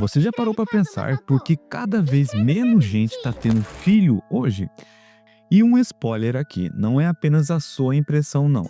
você já parou para pensar por que cada vez menos gente está tendo filho hoje? E um spoiler aqui, não é apenas a sua impressão, não.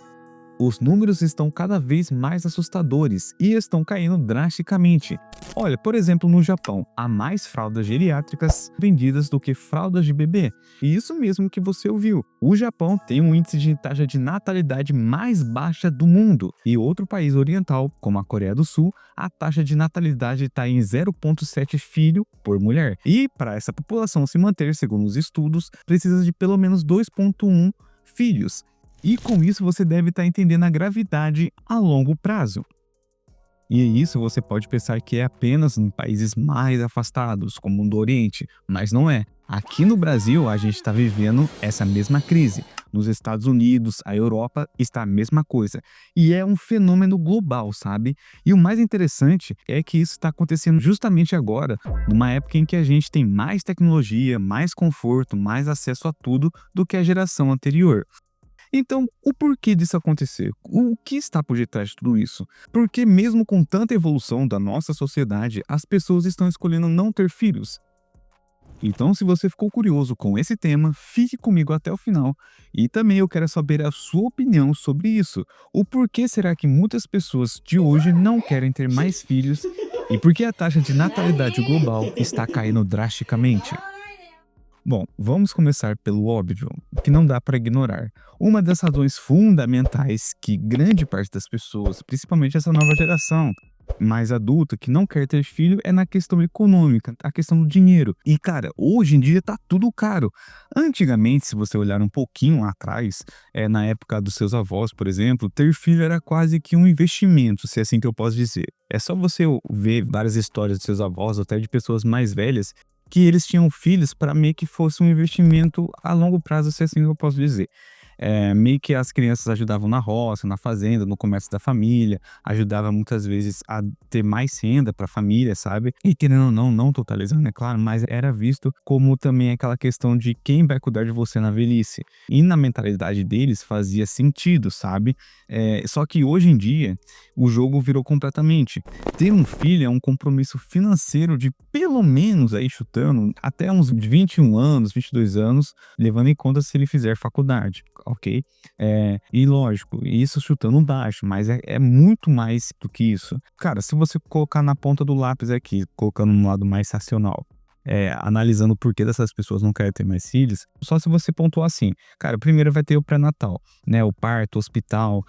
Os números estão cada vez mais assustadores e estão caindo drasticamente. Olha, por exemplo, no Japão, há mais fraldas geriátricas vendidas do que fraldas de bebê. E isso mesmo que você ouviu. O Japão tem um índice de taxa de natalidade mais baixa do mundo. E outro país oriental, como a Coreia do Sul, a taxa de natalidade está em 0,7 filho por mulher. E para essa população se manter, segundo os estudos, precisa de pelo menos 2,1 filhos. E com isso você deve estar entendendo a gravidade a longo prazo. E isso você pode pensar que é apenas em países mais afastados, como o do Oriente, mas não é. Aqui no Brasil a gente está vivendo essa mesma crise. Nos Estados Unidos, a Europa está a mesma coisa. E é um fenômeno global, sabe? E o mais interessante é que isso está acontecendo justamente agora, numa época em que a gente tem mais tecnologia, mais conforto, mais acesso a tudo do que a geração anterior. Então, o porquê disso acontecer? O que está por detrás de tudo isso? Porque mesmo com tanta evolução da nossa sociedade, as pessoas estão escolhendo não ter filhos. Então, se você ficou curioso com esse tema, fique comigo até o final. E também eu quero saber a sua opinião sobre isso. O porquê será que muitas pessoas de hoje não querem ter mais filhos e por que a taxa de natalidade global está caindo drasticamente? Bom, vamos começar pelo óbvio, que não dá para ignorar. Uma das razões fundamentais que grande parte das pessoas, principalmente essa nova geração mais adulta, que não quer ter filho, é na questão econômica, a questão do dinheiro. E, cara, hoje em dia tá tudo caro. Antigamente, se você olhar um pouquinho atrás, na época dos seus avós, por exemplo, ter filho era quase que um investimento, se é assim que eu posso dizer. É só você ver várias histórias dos seus avós, até de pessoas mais velhas, que eles tinham filhos para meio que fosse um investimento a longo prazo, se é assim que eu posso dizer. Meio que as crianças ajudavam na roça, na fazenda, no comércio da família, ajudava muitas vezes a ter mais renda para a família, sabe? E querendo ou não, não totalizando, é claro, mas era visto como também aquela questão de quem vai cuidar de você na velhice. E na mentalidade deles fazia sentido, sabe? Só que hoje em dia, o jogo virou completamente. Ter um filho é um compromisso financeiro de pelo menos, aí chutando, até uns 21 anos, 22 anos, levando em conta se ele fizer faculdade, ok? E lógico, isso chutando baixo, mas é muito mais do que isso. Cara, se você colocar na ponta do lápis aqui, colocando no lado mais racional, analisando o porquê dessas pessoas não querem ter mais filhos, só se você pontuar assim, cara, primeiro vai ter o pré-natal, né? O parto, o hospital,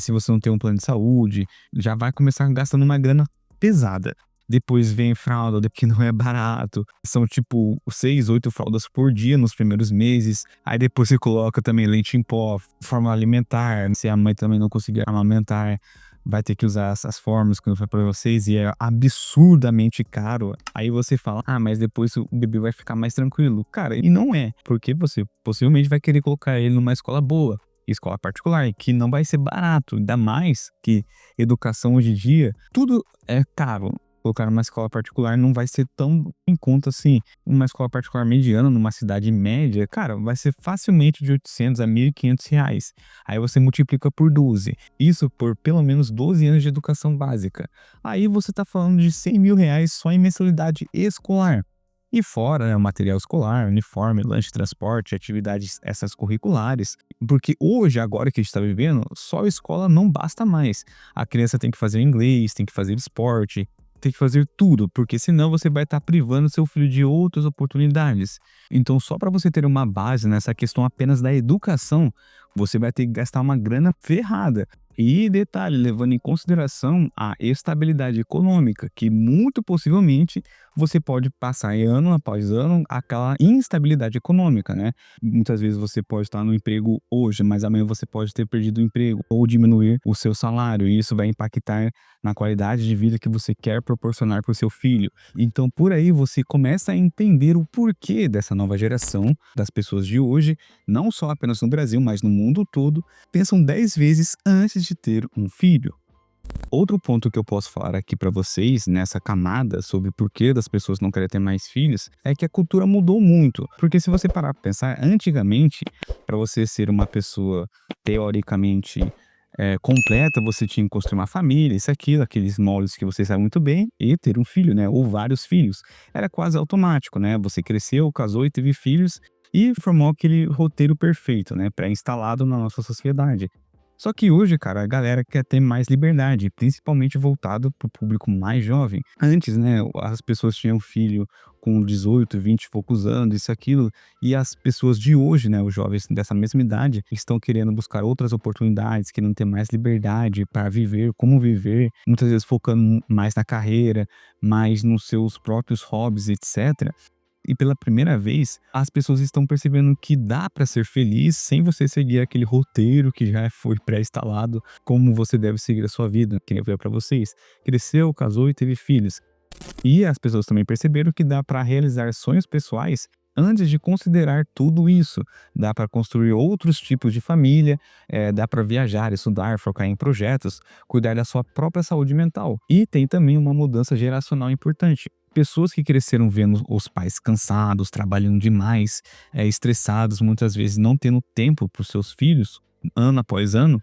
se você não tem um plano de saúde, já vai começar gastando uma grana pesada. Depois vem fralda, que não é barato. São tipo 6, 8 fraldas por dia nos primeiros meses. Aí depois você coloca também leite em pó, fórmula alimentar. Se a mãe também não conseguir amamentar, vai ter que usar essas fórmulas que eu falei pra vocês e é absurdamente caro. Aí você fala, mas depois o bebê vai ficar mais tranquilo. Cara, e não é, porque você possivelmente vai querer colocar ele numa escola boa. Escola particular, que não vai ser barato, ainda mais que educação hoje em dia, tudo é caro. Colocar numa escola particular não vai ser tão em conta assim. Uma escola particular mediana, numa cidade média, cara, vai ser facilmente de 800 a 1.500 reais. Aí você multiplica por 12. Isso por pelo menos 12 anos de educação básica. Aí você tá falando de 100 mil reais só em mensalidade escolar. E fora, né, o material escolar, uniforme, lanche, transporte, atividades essas curriculares. Porque hoje, agora que a gente está vivendo, só a escola não basta mais. A criança tem que fazer inglês, tem que fazer esporte, tem que fazer tudo, porque senão você vai estar privando seu filho de outras oportunidades. Então, só para você ter uma base nessa questão apenas da educação, você vai ter que gastar uma grana ferrada. E detalhe, levando em consideração a estabilidade econômica, que muito possivelmente você pode passar ano após ano aquela instabilidade econômica, né? Muitas vezes você pode estar no emprego hoje, mas amanhã você pode ter perdido o emprego ou diminuir o seu salário, e isso vai impactar na qualidade de vida que você quer proporcionar para o seu filho. Então, por aí você começa a entender o porquê dessa nova geração, das pessoas de hoje, não só apenas no Brasil, mas no mundo todo, pensam 10 vezes antes de ter um filho. Outro ponto que eu posso falar aqui para vocês nessa camada sobre o porquê das pessoas não querem ter mais filhos é que a cultura mudou muito. Porque se você parar para pensar, antigamente, para você ser uma pessoa teoricamente completa, você tinha que construir uma família, isso, aquilo, aqueles moldes que você sabe muito bem, e ter um filho, né, ou vários filhos. Era quase automático, né, você cresceu, casou e teve filhos, e formou aquele roteiro perfeito, né, pré-instalado na nossa sociedade. Só que hoje, cara, a galera quer ter mais liberdade, principalmente voltado para o público mais jovem. Antes, né, as pessoas tinham filho com 18, 20 e poucos anos, isso, aquilo, e as pessoas de hoje, né, os jovens dessa mesma idade, estão querendo buscar outras oportunidades, querendo ter mais liberdade para viver, como viver, muitas vezes focando mais na carreira, mais nos seus próprios hobbies, etc. E pela primeira vez, as pessoas estão percebendo que dá para ser feliz sem você seguir aquele roteiro que já foi pré-instalado, como você deve seguir a sua vida, que nem eu falei para vocês. Cresceu, casou e teve filhos. E as pessoas também perceberam que dá para realizar sonhos pessoais antes de considerar tudo isso. Dá para construir outros tipos de família, dá para viajar, estudar, focar em projetos, cuidar da sua própria saúde mental. E tem também uma mudança geracional importante. Pessoas que cresceram vendo os pais cansados, trabalhando demais, estressados, muitas vezes não tendo tempo para os seus filhos, ano após ano,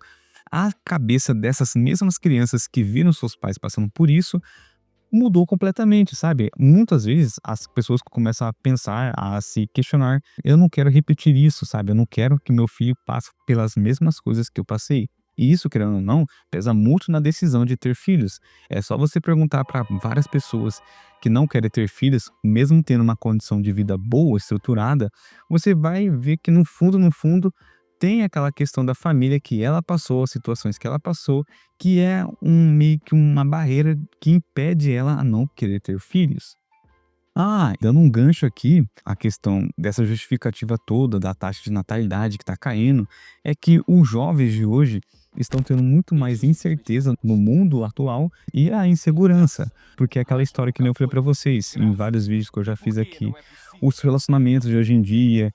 a cabeça dessas mesmas crianças que viram seus pais passando por isso mudou completamente, sabe. Muitas vezes as pessoas começam a pensar, a se questionar: "Eu não quero repetir isso", sabe, "Eu não quero que meu filho passe pelas mesmas coisas que eu passei". E isso, querendo ou não, pesa muito na decisão de ter filhos. É só você perguntar para várias pessoas que não querem ter filhos, mesmo tendo uma condição de vida boa, estruturada, você vai ver que no fundo, no fundo, tem aquela questão da família que ela passou, as situações que ela passou, que é meio que uma barreira que impede ela a não querer ter filhos. Ah, dando um gancho aqui, a questão dessa justificativa toda da taxa de natalidade que está caindo, é que os jovens de hoje estão tendo muito mais incerteza no mundo atual e a insegurança, porque é aquela história que nem eu falei para vocês em vários vídeos que eu já fiz aqui. Os relacionamentos de hoje em dia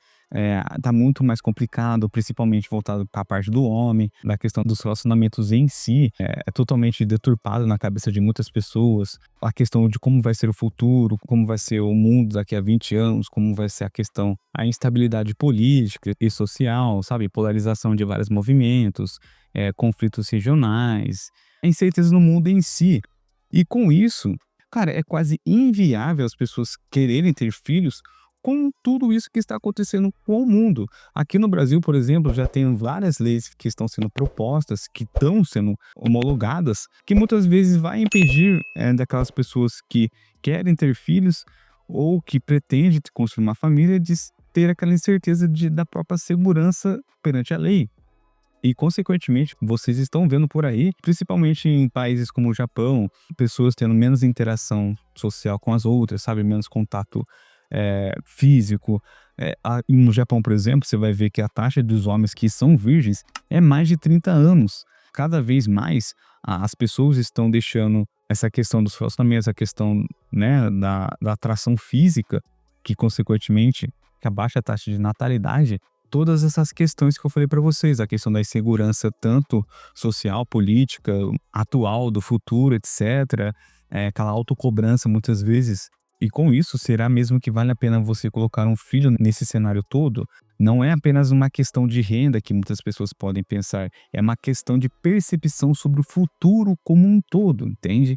tá muito mais complicado, principalmente voltado para a parte do homem, da questão dos relacionamentos em si, é totalmente deturpado na cabeça de muitas pessoas. A questão de como vai ser o futuro, como vai ser o mundo daqui a 20 anos, como vai ser a instabilidade política e social, sabe, polarização de vários movimentos, conflitos regionais, a incerteza no mundo em si. E com isso, cara, é quase inviável as pessoas quererem ter filhos com tudo isso que está acontecendo com o mundo. Aqui no Brasil, por exemplo, já tem várias leis que estão sendo propostas, que estão sendo homologadas, que muitas vezes vai impedir, daquelas pessoas que querem ter filhos ou que pretendem construir uma família de ter aquela incerteza da própria segurança perante a lei. E, consequentemente, vocês estão vendo por aí, principalmente em países como o Japão, pessoas tendo menos interação social com as outras, sabe? Menos contato físico. No Japão, por exemplo, você vai ver que a taxa dos homens que são virgens é mais de 30 anos. Cada vez mais as pessoas estão deixando essa questão dos relacionamentos, a questão, né, da atração física, que consequentemente que abaixa a taxa de natalidade, todas essas questões que eu falei para vocês, a questão da insegurança tanto social, política, atual, do futuro, etc. Aquela autocobrança muitas vezes. E com isso, será mesmo que vale a pena você colocar um filho nesse cenário todo? Não é apenas uma questão de renda que muitas pessoas podem pensar, é uma questão de percepção sobre o futuro como um todo, entende?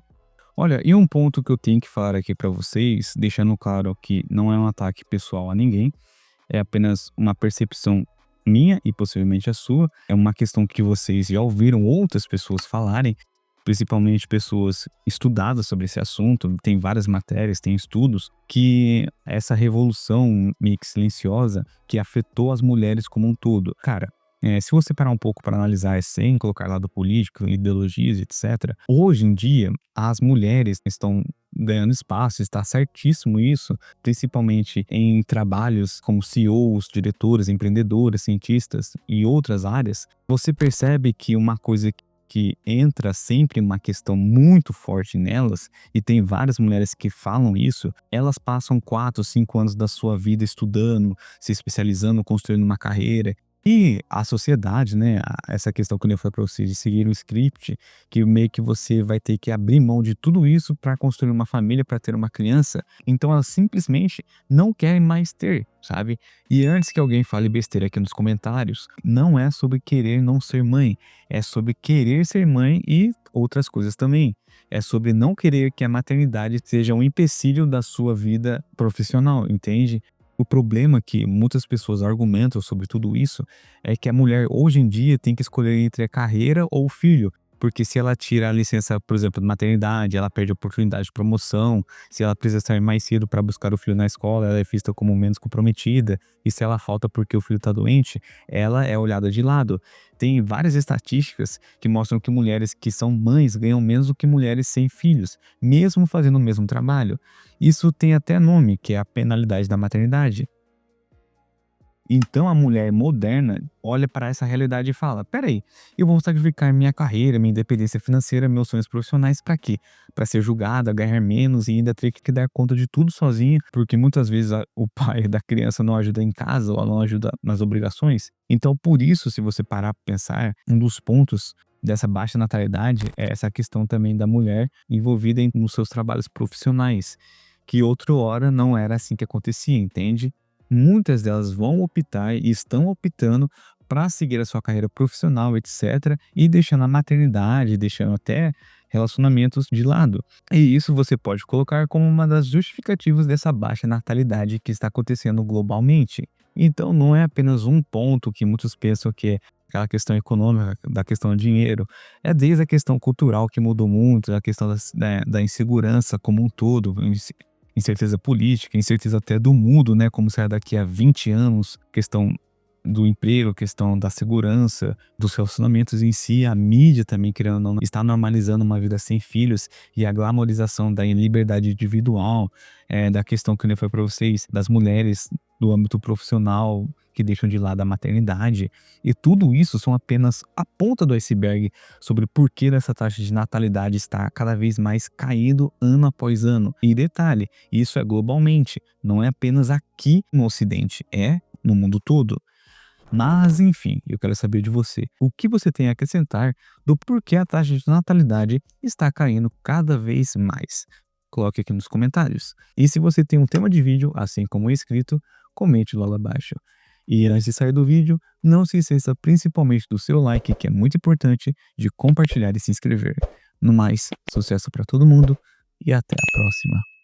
Olha, e um ponto que eu tenho que falar aqui para vocês, deixando claro que não é um ataque pessoal a ninguém, é apenas uma percepção minha e possivelmente a sua. É uma questão que vocês já ouviram outras pessoas falarem, principalmente pessoas estudadas sobre esse assunto. Tem várias matérias, tem estudos que essa revolução meio que silenciosa que afetou as mulheres como um todo. Cara, se você parar um pouco para analisar sem colocar lado político, ideologias, etc., hoje em dia as mulheres estão ganhando espaço, está certíssimo isso, principalmente em trabalhos como CEOs, diretores, empreendedoras, cientistas e outras áreas. Você percebe que uma coisa que entra sempre uma questão muito forte nelas, e tem várias mulheres que falam isso, elas passam 4, 5 anos da sua vida estudando, se especializando, construindo uma carreira. E a sociedade, né, essa questão que eu falei para você de seguir um script, que meio que você vai ter que abrir mão de tudo isso para construir uma família, para ter uma criança, então elas simplesmente não querem mais ter, sabe? E antes que alguém fale besteira aqui nos comentários, não é sobre querer não ser mãe, é sobre querer ser mãe e outras coisas também. É sobre não querer que a maternidade seja um empecilho da sua vida profissional, entende? O problema que muitas pessoas argumentam sobre tudo isso é que a mulher hoje em dia tem que escolher entre a carreira ou o filho, porque se ela tira a licença, por exemplo, de maternidade, ela perde a oportunidade de promoção, se ela precisa sair mais cedo para buscar o filho na escola, ela é vista como menos comprometida, e se ela falta porque o filho está doente, ela é olhada de lado. Tem várias estatísticas que mostram que mulheres que são mães ganham menos do que mulheres sem filhos, mesmo fazendo o mesmo trabalho. Isso tem até nome, que é a penalidade da maternidade. Então a mulher moderna olha para essa realidade e fala: "Espera aí, eu vou sacrificar minha carreira, minha independência financeira, meus sonhos profissionais para quê? Para ser julgada, ganhar menos e ainda ter que dar conta de tudo sozinha, porque muitas vezes o pai da criança não ajuda em casa ou não ajuda nas obrigações". Então por isso, se você parar para pensar, um dos pontos dessa baixa natalidade é essa questão também da mulher envolvida nos seus trabalhos profissionais, que outrora não era assim que acontecia, entende? Muitas delas vão optar e estão optando para seguir a sua carreira profissional, etc., e deixando a maternidade, deixando até relacionamentos de lado. E isso você pode colocar como uma das justificativas dessa baixa natalidade que está acontecendo globalmente. Então, não é apenas um ponto que muitos pensam que é aquela questão econômica, da questão do dinheiro, é desde a questão cultural que mudou muito, a questão da insegurança como um todo, incerteza política, incerteza até do mundo, né, como será daqui a 20 anos, questão do emprego, questão da segurança, dos relacionamentos em si, a mídia também, querendo ou não, está normalizando uma vida sem filhos e a glamorização da liberdade individual, da questão que eu falei para vocês, das mulheres do âmbito profissional que deixam de lado a maternidade. E tudo isso são apenas a ponta do iceberg sobre por que essa taxa de natalidade está cada vez mais caindo ano após ano. E detalhe, isso é globalmente, não é apenas aqui no Ocidente, é no mundo todo. Mas, enfim, eu quero saber de você. O que você tem a acrescentar do porquê a taxa de natalidade está caindo cada vez mais? Coloque aqui nos comentários. E se você tem um tema de vídeo, assim como o escrito, comente lá abaixo. E antes de sair do vídeo, não se esqueça principalmente do seu like, que é muito importante, de compartilhar e se inscrever. No mais, sucesso para todo mundo e até a próxima.